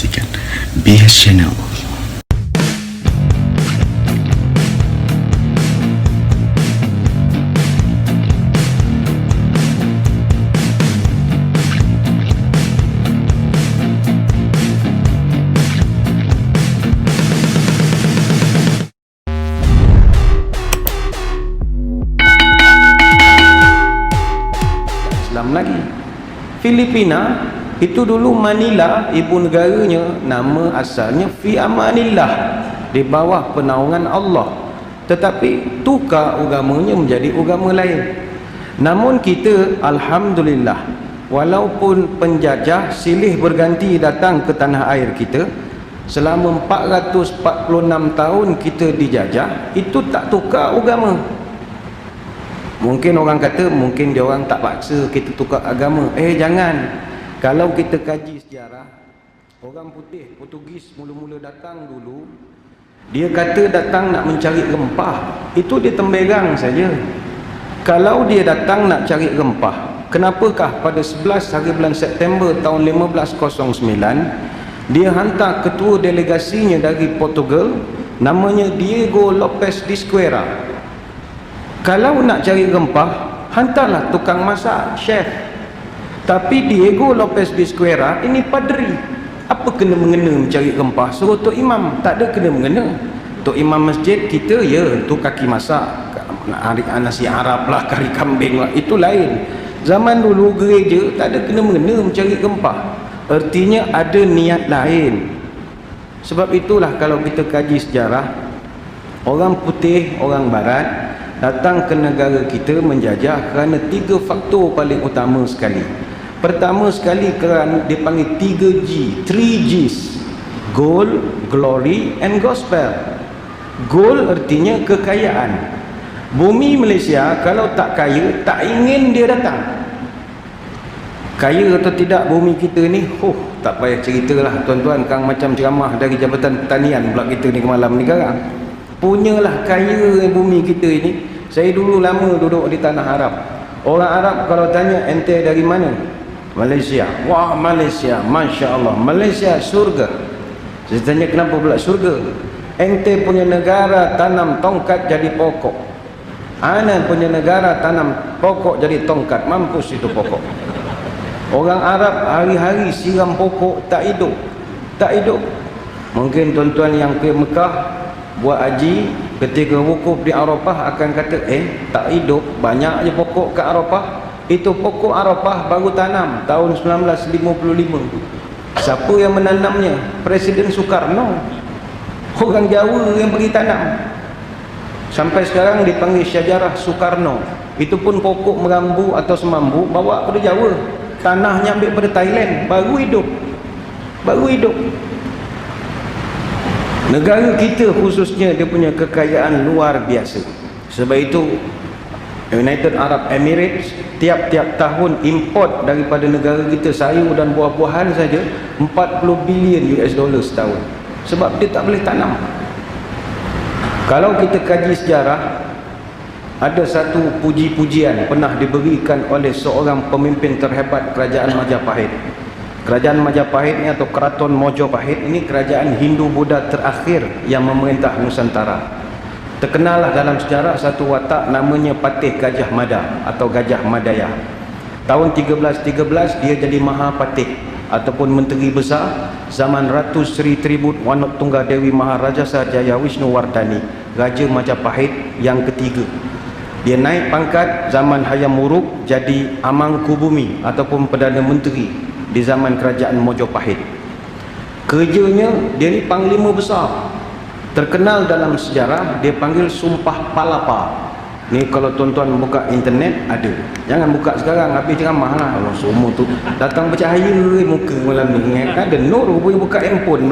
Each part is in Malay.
saksikan BS Channel. Islam lagi. Filipina itu dulu Manila, ibu negaranya, nama asalnya Fi Amanillah, di bawah penaungan Allah. Tetapi tukar agamanya menjadi agama lain. Namun kita alhamdulillah, walaupun penjajah silih berganti datang ke tanah air kita, selama 446 tahun kita dijajah, itu tak tukar agama. Mungkin orang kata, mungkin dia orang tak paksa kita tukar agama. Jangan. Kalau kita kaji sejarah, orang putih Portugis mula-mula datang dulu, dia kata datang nak mencari rempah, itu dia temberang saja. Kalau dia datang nak cari rempah, kenapakah pada 11 hari bulan September tahun 1509 dia hantar ketua delegasinya dari Portugal, namanya Diego Lopes de Esquerra. Kalau nak cari rempah, hantarlah tukang masak, chef. Tapi Diego Lopes de Esquerra ini padri. Apa kena-mengena mencari rempah? Suruh Tok Imam, tak ada kena-mengena. Tok Imam masjid kita, ya, tu kaki masak, nasi Arab lah, kari kambing lah, itu lain. Zaman dulu gereja tak ada kena-mengena mencari rempah. Artinya ada niat lain. Sebab itulah kalau kita kaji sejarah, orang putih, orang barat datang ke negara kita menjajah kerana 3 faktor paling utama sekali. Pertama sekali kerana dia panggil 3G, 3Gs: gold, glory and gospel. Gold artinya kekayaan. Bumi Malaysia kalau tak kaya, tak ingin dia datang. Kaya atau tidak bumi kita ni, tak payah ceritalah tuan-tuan, kang macam ceramah dari Jabatan Pertanian pula kita ni malam ni sekarang. Punyalah kaya bumi kita ini. Saya dulu lama duduk di tanah Arab. Orang Arab kalau tanya, ente dari mana? Malaysia. Wah, Malaysia, Masya Allah, Malaysia surga. Saya tanya, kenapa pula surga? Ente punya negara tanam tongkat jadi pokok, ana punya negara tanam pokok jadi tongkat, mampus itu pokok. Orang Arab hari-hari siram pokok, tak hidup. Tak hidup. Mungkin tuan-tuan yang ke Mekah buat haji, ketika wukuf di Arafah akan kata, tak hidup, banyak je pokok ke Arafah. Itu pokok Arafah baru tanam tahun 1955. Siapa yang menanamnya? Presiden Soekarno. Orang Jawa yang pergi tanam. Sampai sekarang dipanggil syajarah Soekarno. Itu pun pokok merambu atau semambu bawa pada Jawa. Tanahnya ambil pada Thailand, baru hidup. Baru hidup. Negara kita khususnya dia punya kekayaan luar biasa. Sebab itu United Arab Emirates tiap-tiap tahun import daripada negara kita sayur dan buah-buahan saja 40 bilion US dollar setahun. Sebab dia tak boleh tanam. Kalau kita kaji sejarah, ada satu puji-pujian pernah diberikan oleh seorang pemimpin terhebat kerajaan Majapahit. Kerajaan Majapahit ni atau Keraton Mojopahit ini kerajaan Hindu-Buddha terakhir yang memerintah Nusantara. Terkenallah dalam sejarah satu watak namanya Patih Gajah Mada atau Gajah Madaya. Tahun 1313 dia jadi Mahapatih ataupun Menteri Besar zaman Ratu Sri Tribut Wanut Tunggadewi Maharajasa Jaya Wisnuwardhani, Raja Majapahit yang ketiga. Dia naik pangkat zaman Hayam Wuruk jadi Amangkubumi ataupun Perdana Menteri di zaman kerajaan Mojopahit. Kerjanya dia ni panglima besar. Terkenal dalam sejarah, dia panggil Sumpah Palapa. Ni kalau tuan-tuan buka internet ada. Jangan buka sekarang, habis ceramah lah. Allah, semua tu datang bercahaya muka malam ni. Ada nur boleh buka handphone.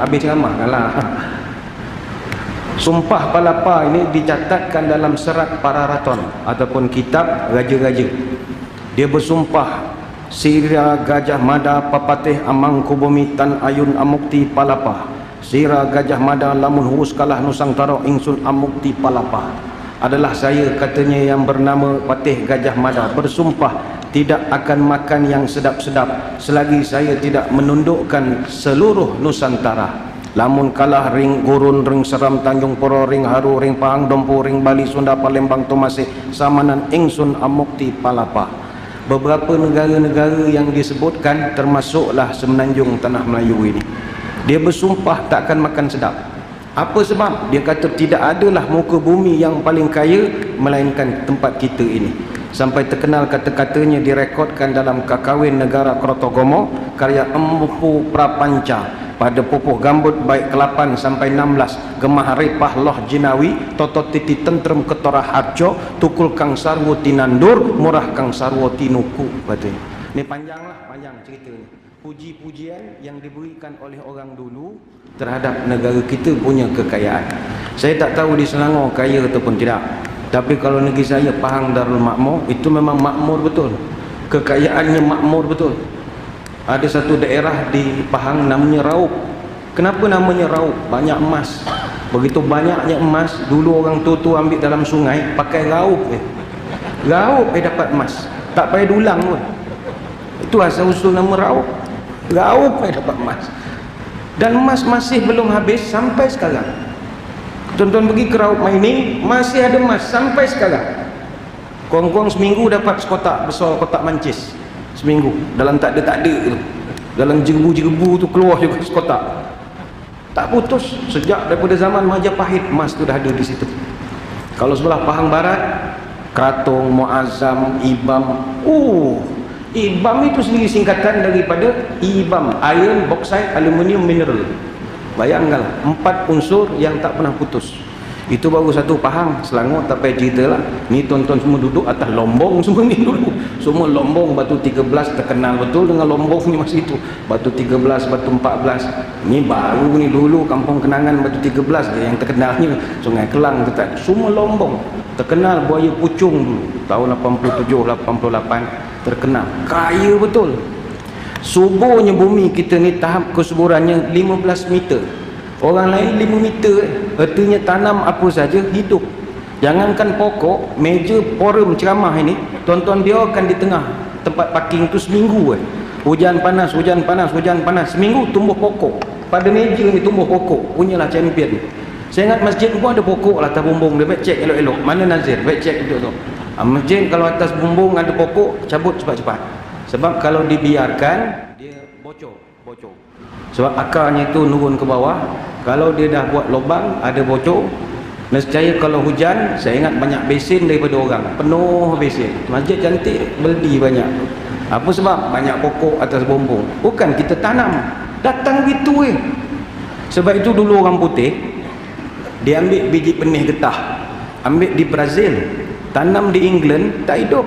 Habis ceramah lah. Sumpah Palapa ini dicatatkan dalam serat Pararaton ataupun kitab raja-raja. Dia bersumpah, Sira Gajah Mada Papatih Amangkubumi Tan Ayun Amukti Palapa, Sira Gajah Mada lamun hurus kalah Nusantara ingsun amukti palapa. Adalah saya, katanya, yang bernama Patih Gajah Mada, bersumpah tidak akan makan yang sedap-sedap selagi saya tidak menundukkan seluruh Nusantara. Lamun kalah ring Gurun, ring Seram, Tanjung Poro, ring Haru, ring Pahang, Dompu, ring Bali, Sunda, Palembang, Tomasih, samanan ingsun amukti palapa. Beberapa negara-negara yang disebutkan termasuklah semenanjung tanah Melayu ini. Dia bersumpah tak akan makan sedap. Apa sebab? Dia kata tidak adalah muka bumi yang paling kaya melainkan tempat kita ini. Sampai terkenal kata-katanya direkodkan dalam Kakawin Negara Krotogomo karya Empu Prapanca pada pupuh gambut baik ke-8 sampai 16 gemah ripah loh jinawi toto titi tentrem ketora harjo tukul kang sarwo tinandur murah kang sarwo tinuku. Katanya ini panjanglah, panjang cerita ni. Puji-pujian yang diberikan oleh orang dulu terhadap negara kita punya kekayaan. Saya tak tahu di Selangor kaya ataupun tidak, tapi kalau negeri saya Pahang Darul Makmur itu memang makmur betul, kekayaannya makmur betul. Ada satu daerah di Pahang namanya Raup. Kenapa namanya Raup? Banyak emas. Begitu banyaknya emas, dulu orang tua ambil dalam sungai pakai raup Raup dapat emas, tak payah dulang pun. Itu asal usul nama Raup. Raup dapat emas. Dan emas masih belum habis sampai sekarang. Tuan-tuan pergi ke Raup mining, masih ada emas sampai sekarang. Kurang-kurang seminggu dapat sekotak besar, kotak mancis. Seminggu dalam tak ada tu, dalam jerebu-jerebu tu keluar juga sekotak, tak putus sejak daripada zaman Majapahit. Emas tu dah ada di situ. Kalau sebelah Pahang Barat, Kratung, Muazzam, Ibam. Ibam itu sendiri singkatan daripada IBAM, Iron, Bauxite, Aluminium, Mineral. Bayangkan 4 unsur yang tak pernah putus. Itu baru satu Pahang. Selangor tak payah cerita lah. Ni tuan-tuan semua duduk atas lombong semua ni dulu. Semua lombong batu 13 terkenal betul dengan lombong ni masa itu. Batu 13, batu 14. Ni baru ni dulu kampung kenangan batu 13 dia yang terkenalnya. Sungai Kelang tu tak. Semua lombong. Terkenal buaya pucung dulu. Tahun 87, 88 terkenal. Kaya betul. Suburnya bumi kita ni tahap kesuburannya 15 meter. Orang lain 5 meter. Artinya tanam apa saja hidup. Jangankan pokok, meja forum ceramah ini, tuan-tuan biarkan di tengah tempat parking tu seminggu. Hujan panas, hujan panas, hujan panas, seminggu tumbuh pokok. Pada meja ni tumbuh pokok. Punyalah champion. Saya ingat masjid pun ada pokok lah atas bumbung. Dia baik cek elok-elok. Mana Nazir? Baik cek duduk tu. Masjid kalau atas bumbung ada pokok, cabut cepat-cepat. Sebab kalau dibiarkan, dia bocor. Sebab akarnya itu nurun ke bawah. Kalau dia dah buat lubang, ada bocor. Nescaya kalau hujan, saya ingat banyak besin daripada orang. Penuh besin. Masjid cantik, beldi banyak. Apa sebab? Banyak pokok atas bumbung. Bukan kita tanam. Datang gitu Sebab itu dulu orang putih, dia ambil biji benih getah. Ambil di Brazil. Tanam di England, tak hidup.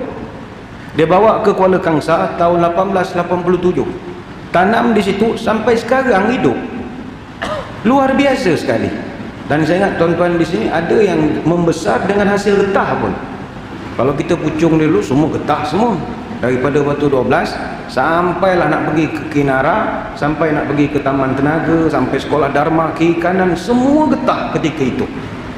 Dia bawa ke Kuala Kangsar tahun 1887. Tanam di situ sampai sekarang hidup. Luar biasa sekali. Dan saya ingat tuan-tuan di sini ada yang membesar dengan hasil getah pun. Kalau kita pucung dulu semua getah semua. Daripada batu 12 sampailah nak pergi ke Kinara, sampai nak pergi ke Taman Tenaga, sampai sekolah Dharma, kiri kanan semua getah ketika itu.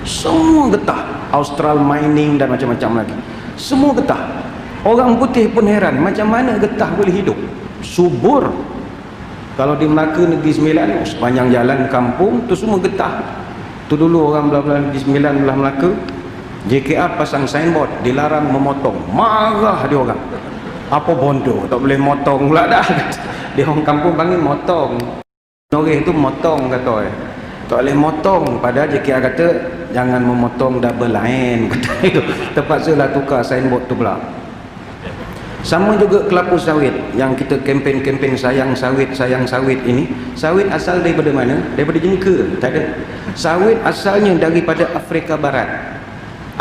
Semua getah. Austral Mining dan macam-macam lagi. Semua getah. Orang putih pun heran macam mana getah boleh hidup. Subur. Kalau di Melaka Negeri Sembilan, sepanjang jalan kampung tu semua getah. Tu dulu orang belah-belah Negeri Sembilan belah Melaka, JKR pasang signboard dilarang memotong. Marah dia orang. Apa bodoh, tak boleh motong pula dah. Dia orang kampung panggil motong. Noreh tu motong kata tak boleh motong. Padahal JKR kata jangan memotong double line. Kata itu. Terpaksalah tukar signboard tu pula. Sama juga kelapa sawit yang kita kempen-kempen sayang sawit ini. Sawit asal daripada mana? Daripada jengka? Tak ada. Sawit asalnya daripada Afrika Barat.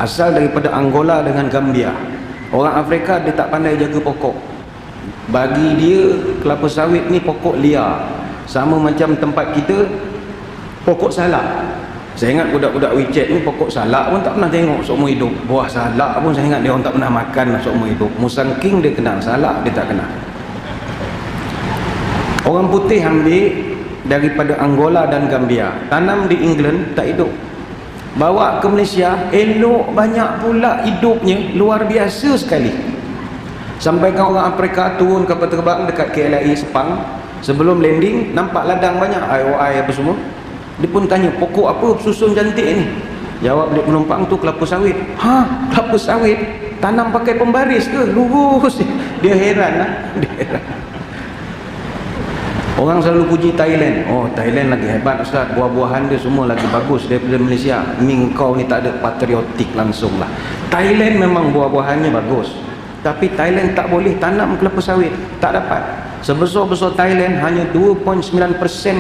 Asal daripada Angola dengan Gambia. Orang Afrika dia tak pandai jaga pokok. Bagi dia kelapa sawit ni pokok liar. Sama macam tempat kita pokok salak. Saya ingat budak-budak WeChat ni pokok salak pun tak pernah tengok seumur hidup. Buah salak pun saya ingat dia orang tak pernah makan seumur hidup. Musang king dia kenal, salak dia tak kenal. Orang putih ambil daripada Angola dan Gambia, tanam di England, tak hidup. Bawa ke Malaysia, elok banyak pula hidupnya, luar biasa sekali. Sampai kan orang Afrika turun kapal terbang dekat KLIA Sepang, sebelum landing nampak ladang banyak IOI apa semua. Dia pun tanya, pokok apa susun cantik ni? Jawab dia penumpang tu, kelapa sawit. Ha, kelapa sawit tanam pakai pembaris ke? Lurus. Dia heran lah. Dia heran. Orang selalu puji Thailand. Oh, Thailand lagi hebat Ustaz, buah-buahan dia semua lagi bagus daripada Malaysia. Ni kau ni tak ada patriotik langsung lah. Thailand memang buah-buahannya bagus, tapi Thailand tak boleh tanam kelapa sawit. Tak dapat. Sebesar-besar Thailand hanya 2.9%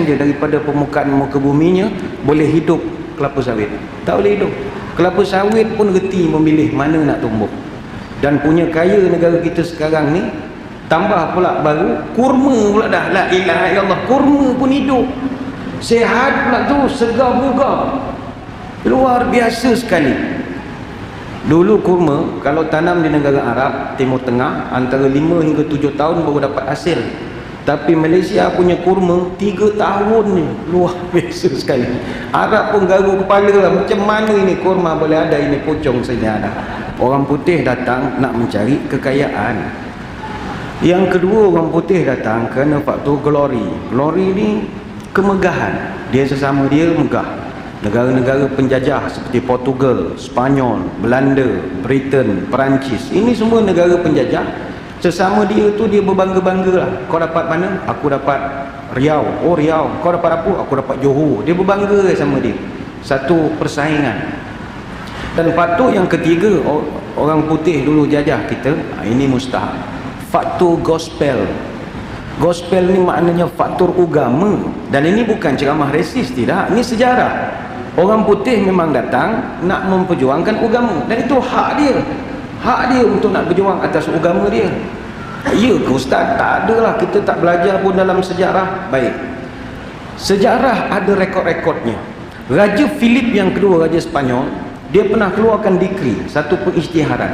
je daripada permukaan muka buminya boleh hidup kelapa sawit. Tak boleh hidup. Kelapa sawit pun reti memilih mana nak tumbuh. Dan punya kaya negara kita sekarang ni, tambah pula baru kurma pula dah. La ilaha illallah, kurma pun hidup. Sehat pula tu, segar bugar. Luar biasa sekali. Dulu kurma kalau tanam di negara Arab Timur Tengah antara 5 hingga 7 tahun baru dapat hasil. Tapi Malaysia punya kurma 3 tahun ni. Luar biasa sekali. Arab pun garu kepala lah, macam mana ini kurma boleh ada, ini pocong saja ada. Orang putih datang nak mencari kekayaan. Yang kedua, orang putih datang kerana faktor glory. Glory ni kemegahan. Dia sesama dia megah. Negara-negara penjajah seperti Portugal, Spanyol, Belanda, Britain, Perancis, ini semua negara penjajah. Sesama dia tu dia berbangga-bangga lah. Kau dapat mana? Aku dapat Riau. Oh Riau. Kau dapat apa? Aku dapat Johor. Dia berbangga sama dia. Satu persaingan. Dan faktor yang ketiga, orang putih dulu jajah kita, ini mustahil. Faktor gospel. Gospel ni maknanya faktor agama. Dan ini bukan ceramah resis, tidak. Ini sejarah. Orang putih memang datang nak memperjuangkan agama. Dan itu hak dia. Hak dia untuk nak berjuang atas agama dia. Ya ke Ustaz? Tak adalah. Kita tak belajar pun dalam sejarah. Baik. Sejarah ada rekod-rekodnya. Raja Philip yang kedua, Raja Spanyol, dia pernah keluarkan dekri, satu pengisytiharan.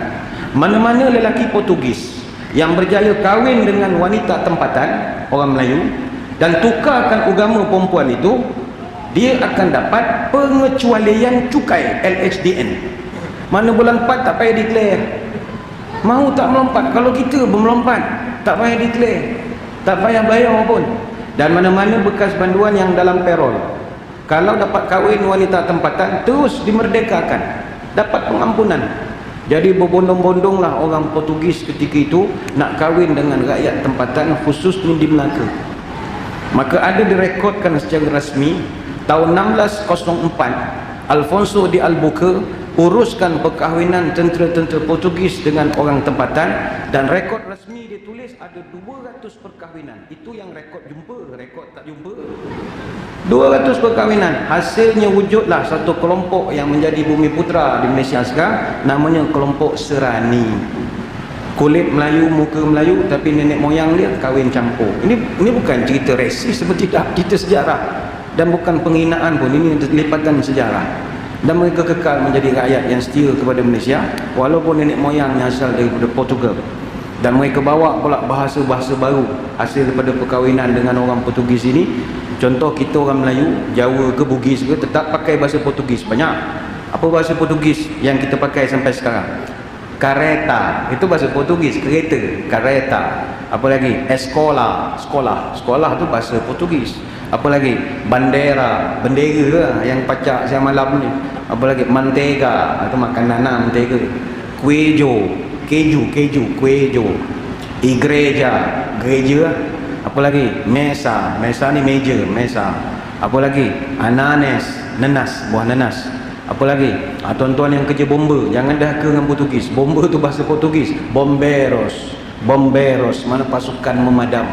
Mana-mana lelaki Portugis yang berjaya kahwin dengan wanita tempatan, orang Melayu, dan tukarkan agama perempuan itu, dia akan dapat pengecualian cukai LHDN. Mana bulan 4 tak payah declare. Mau tak melompat? Kalau kita bermelompat, tak payah declare, tak payah bayar pun. Dan mana-mana bekas banduan yang dalam parol, kalau dapat kahwin wanita tempatan, terus dimerdekakan, dapat pengampunan. Jadi berbondong-bondonglah orang Portugis ketika itu nak kahwin dengan rakyat tempatan, khususnya di Melaka. Maka ada direkodkan secara rasmi tahun 1604 Alfonso de Albuquerque uruskan perkahwinan tentera-tentera Portugis dengan orang tempatan, dan rekod rasmi dia tulis ada 200 perkahwinan. Itu yang rekod jumpa, rekod tak jumpa 200 perkahwinan. Hasilnya wujudlah satu kelompok yang menjadi bumi putra di Malaysia sekarang, namanya kelompok Serani. Kulit Melayu, muka Melayu, tapi nenek moyang dia kahwin campur. Ini bukan cerita resis seperti tak, cerita sejarah, dan bukan penghinaan pun, ini lipatan sejarah. Dan mereka kekal menjadi rakyat yang setia kepada Malaysia walaupun nenek moyangnya asal daripada Portugal. Dan mereka bawa pula bahasa-bahasa baru hasil daripada perkahwinan dengan orang Portugis ini. Contoh, kita orang Melayu, Jawa ke Bugis ke, tetap pakai bahasa Portugis banyak. Apa bahasa Portugis yang kita pakai sampai sekarang? Kareta, itu bahasa Portugis. Kereta, kareta. Apa lagi? Escola, sekolah. Sekolah tu bahasa Portugis. Apa lagi? Bandera, bendera yang pacak siang malam ni. Apa lagi? Mantega, itu makanan mantega. Cuejo, keju, cuejo. Igreja, gereja. Apa lagi? Mesa, mesa ni meja, mesa. Apa lagi? Ananas, nenas, buah nanas. Apa lagi? Tuan-tuan yang kerja bomba, jangan dah ke dengan Portugis. Bomba tu bahasa Portugis. Bomberos, bomberos, mana pasukan memadam.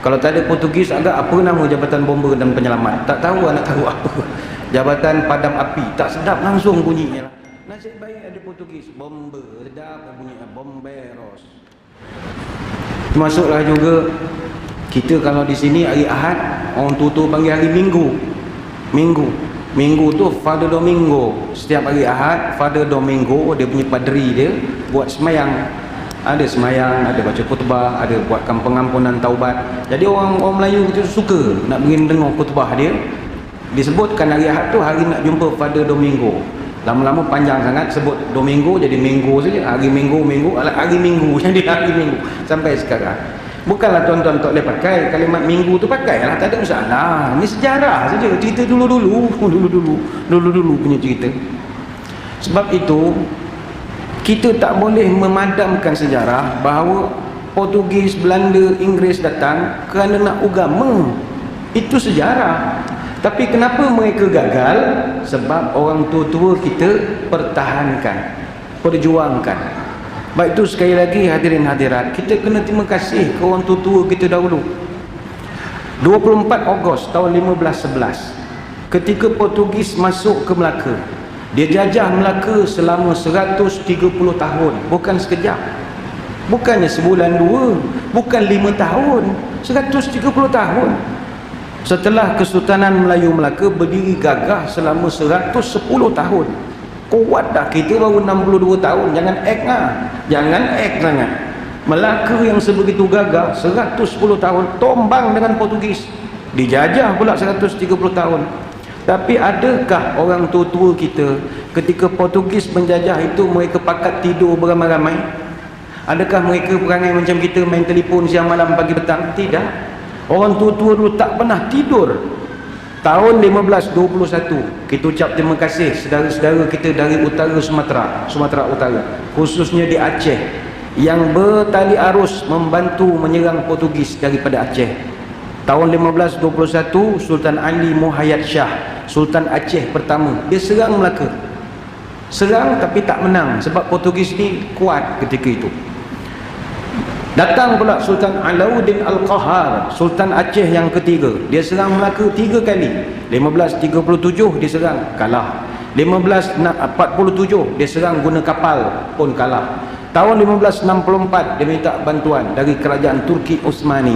Kalau tak ada Portugis, agak apa nama Jabatan Bomba dan Penyelamat? Tak tahu, nak tahu apa. Jabatan Padam Api, tak sedap langsung bunyinya. Nasib baik ada Portugis. Bomba, sedap bunyinya. Bomberos. Masuklah juga kita kalau di sini hari Ahad, orang tua panggil hari Minggu. Minggu tu Father Domingo. Setiap hari Ahad, Father Domingo, dia punya padri dia buat semayang. Ada semayang, ada baca khutbah, ada buatkan pengampunan taubat. Jadi orang Melayu itu suka nak pergi dengar khutbah dia. Disebutkan hari Ahad tu hari nak jumpa Father Domingo. Lama-lama panjang sangat, sebut Domingo jadi Minggu saja, hari Minggu jadi hari Minggu sampai sekarang. Bukanlah tuan-tuan tak boleh pakai kalimat Minggu tu, pakailah, tak ada masalah. Ini sejarah saja, cerita dulu-dulu punya cerita. Sebab itu kita tak boleh memadamkan sejarah bahawa Portugis, Belanda, Inggeris datang kerana nak agama. Itu sejarah. Tapi kenapa mereka gagal? Sebab orang tua-tua kita pertahankan, perjuangkan. Baik itu sekali lagi hadirin hadirat, kita kena terima kasih ke orang tua-tua kita dahulu. 24 Ogos tahun 1511, ketika Portugis masuk ke Melaka, dia jajah Melaka selama 130 tahun, bukan sekejap. Bukannya sebulan dua, bukan 5 tahun, 130 tahun. Setelah Kesultanan Melayu Melaka berdiri gagah selama 110 tahun. Kuat dah, kita baru 62 tahun. Jangan act lah, jangan act sangat. Melaka yang sebegitu gagah 110 tahun tombang dengan Portugis, dijajah pula 130 tahun. Tapi adakah orang tua-tua kita ketika Portugis menjajah itu mereka pakat tidur beramai-ramai? Adakah mereka perangai macam kita, main telefon siang malam pagi petang? Tidak. Orang tua-tua dulu tak pernah tidur. Tahun 1521 kita ucap terima kasih saudara-saudara kita dari utara Sumatera Utara, khususnya di Aceh, yang bertali arus membantu menyerang Portugis daripada Aceh. Tahun 1521 Sultan Ali Muhayyad Shah, Sultan Aceh pertama, dia serang Melaka. Serang tapi tak menang sebab Portugis ni kuat ketika itu. Datang pula Sultan Alauddin Al-Qahar, Sultan Aceh yang ketiga. Dia serang Melaka 3 kali. 1537 dia serang, kalah. 1547 dia serang guna kapal, pun kalah. Tahun 1564 dia minta bantuan dari kerajaan Turki Osmani.